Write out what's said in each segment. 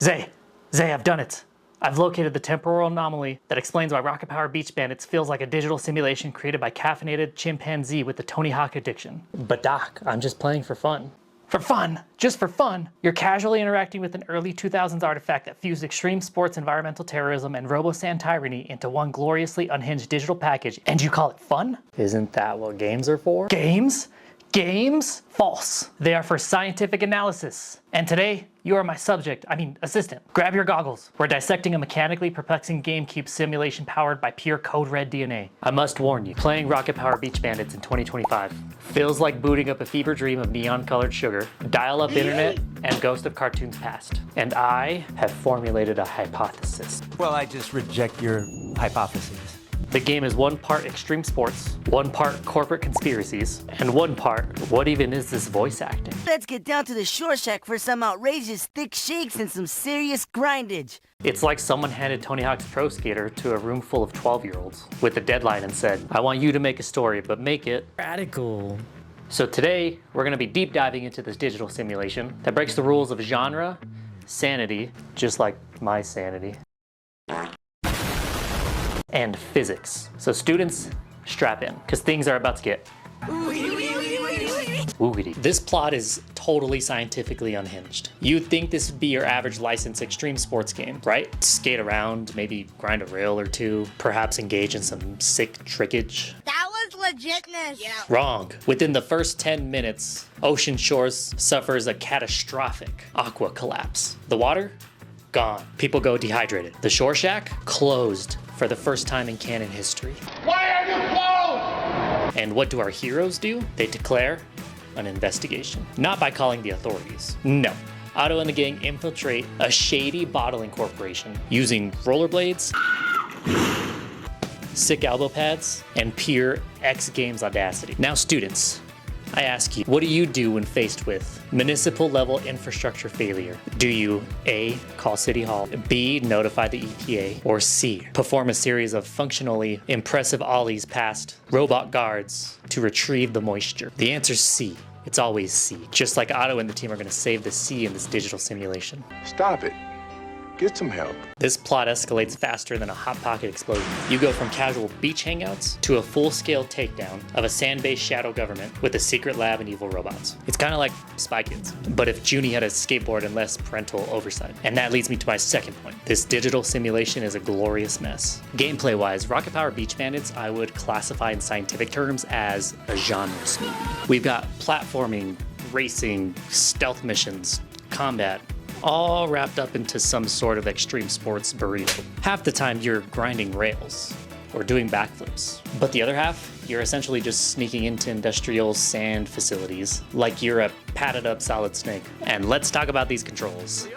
Xay, I've done it. I've located the temporal anomaly that explains why Rocket Power Beach Bandits feels like a digital simulation created by caffeinated chimpanzee with the Tony Hawk addiction. But Doc, I'm just playing for fun. For fun? Just for fun? You're casually interacting with an early 2000s artifact that fused extreme sports, environmental terrorism, and robo-sand tyranny into one gloriously unhinged digital package, and you call it fun? Isn't that what games are for? Games? Games? False. They are for scientific analysis. And today, you are my assistant. Grab your goggles. We're dissecting a mechanically perplexing GameCube simulation powered by pure code red DNA. I must warn you, playing Rocket Power Beach Bandits in 2025 feels like booting up a fever dream of neon-colored sugar, dial-up internet, and ghost of cartoons past. And I have formulated a hypothesis. Well, I just reject your hypothesis. The game is one part extreme sports, one part corporate conspiracies, and one part, what even is this voice acting? Let's get down to the shore shack for some outrageous thick shakes and some serious grindage. It's like someone handed Tony Hawk's Pro Skater to a room full of 12-year-olds with a deadline and said, I want you to make a story, but make it radical. So today, we're gonna be deep diving into this digital simulation that breaks the rules of genre, sanity, just like my sanity, and physics. So students, strap in, because things are about to get woogity. This plot is totally scientifically unhinged. You'd think this would be your average licensed extreme sports game, right? Skate around, maybe grind a rail or two, perhaps engage in some sick trickage. That was legitness. Yeah. Wrong. Within the first 10 minutes, Ocean Shores suffers a catastrophic aqua collapse. The water? Gone. People go dehydrated. The shore shack? Closed for the first time in canon history. Why are you closed? And what do our heroes do? They declare an investigation. Not by calling the authorities. No. Otto and the gang infiltrate a shady bottling corporation using rollerblades, sick elbow pads, and pure X Games audacity. Now students, I ask you, what do you do when faced with municipal level infrastructure failure? Do you A, call City Hall, B, notify the EPA, or C, perform a series of functionally impressive ollies past robot guards to retrieve the moisture? The answer's C. It's always C. Just like Otto and the team are gonna save the C in this digital simulation. Stop it. Get some help. This plot escalates faster than a Hot Pocket explosion. You go from casual beach hangouts to a full-scale takedown of a sand-based shadow government with a secret lab and evil robots. It's kind of like Spy Kids, but if Junie had a skateboard and less parental oversight. And that leads me to my second point. This digital simulation is a glorious mess. Gameplay-wise, Rocket Power Beach Bandits I would classify in scientific terms as a genre smoothie. We've got platforming, racing, stealth missions, combat, all wrapped up into some sort of extreme sports burrito. Half the time you're grinding rails or doing backflips, but the other half, you're essentially just sneaking into industrial sand facilities like you're a padded up solid snake. And let's talk about these controls.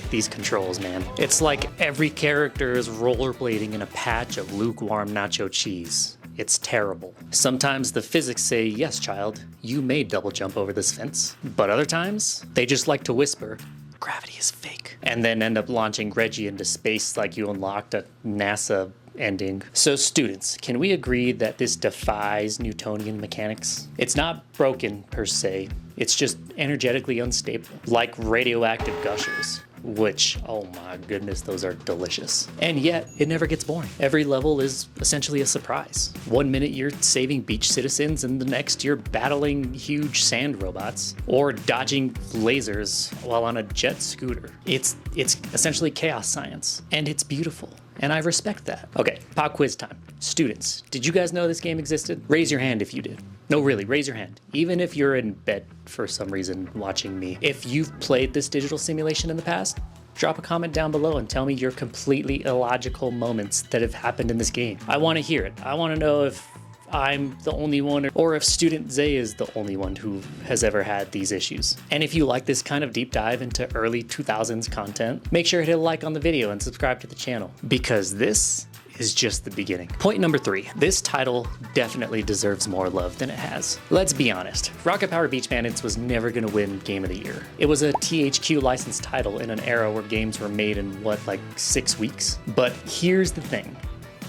These controls, man. It's like every character is rollerblading in a patch of lukewarm nacho cheese. It's terrible. Sometimes the physics say, yes, child, you may double jump over this fence. But other times, they just like to whisper, gravity is fake, and then end up launching Reggie into space like you unlocked a NASA ending. So students, can we agree that this defies Newtonian mechanics? It's not broken per se, it's just energetically unstable, like radioactive gushers. Which, oh my goodness, those are delicious. And yet, it never gets boring. Every level is essentially a surprise. 1 minute you're saving beach citizens, and the next you're battling huge sand robots, or dodging lasers while on a jet scooter. It's essentially chaos science, and it's beautiful. And I respect that. Okay, pop quiz time. Students, did you guys know this game existed? Raise your hand if you did. No, really, raise your hand. Even if you're in bed for some reason watching me. If you've played this digital simulation in the past, drop a comment down below and tell me your completely illogical moments that have happened in this game. I want to hear it. I want to know if I'm the only one, or if Student Xay is the only one who has ever had these issues. And if you like this kind of deep dive into early 2000s content, make sure to hit a like on the video and subscribe to the channel, because this is just the beginning. Point number 3, this title definitely deserves more love than it has. Let's be honest, Rocket Power Beach Bandits was never gonna win Game of the Year. It was a THQ licensed title in an era where games were made in like 6 weeks. But here's the thing.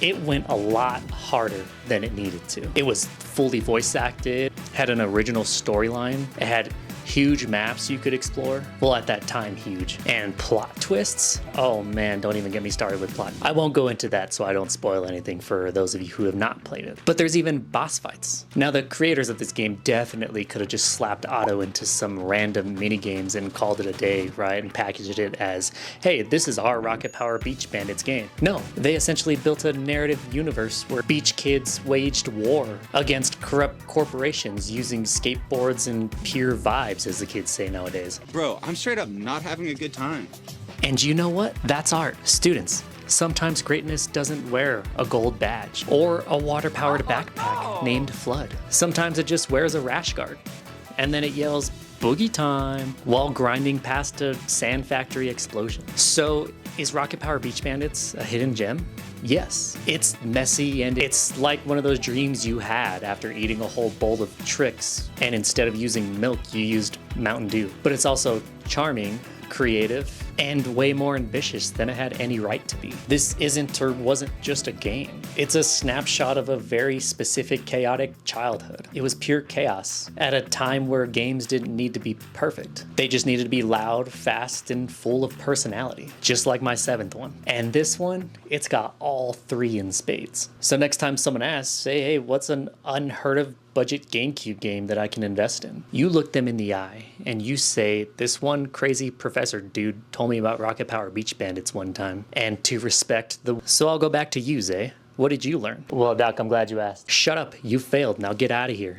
It went a lot harder than it needed to. It was fully voice acted, had an original storyline, it had huge maps you could explore. Well, at that time, huge. And plot twists? Oh man, don't even get me started with plot. I won't go into that so I don't spoil anything for those of you who have not played it. But there's even boss fights. Now, the creators of this game definitely could have just slapped auto into some random mini games and called it a day, right? And packaged it as, hey, this is our Rocket Power Beach Bandits game. No, they essentially built a narrative universe where beach kids waged war against corrupt corporations using skateboards and pure vibes, as the kids say nowadays. Bro, I'm straight up not having a good time. And you know what? That's art. Students, sometimes greatness doesn't wear a gold badge or a water-powered backpack named Flood. Sometimes it just wears a rash guard. And then it yells, boogie time, while grinding past a sand factory explosion. So is Rocket Power Beach Bandits a hidden gem? Yes. It's messy and it's like one of those dreams you had after eating a whole bowl of tricks and instead of using milk you used Mountain Dew. But it's also charming, creative, and way more ambitious than it had any right to be. This isn't or wasn't just a game. It's a snapshot of a very specific chaotic childhood. It was pure chaos at a time where games didn't need to be perfect. They just needed to be loud, fast, and full of personality, just like my 7th one. And this one, it's got all 3 in spades. So next time someone asks, say, hey, what's an unheard of budget GameCube game that I can invest in? You look them in the eye and you say, this one crazy professor dude told me about Rocket Power Beach Bandits one time, and to respect the... So I'll go back to you, Zay. What did you learn? Well, Doc, I'm glad you asked. Shut up. You failed. Now get out of here.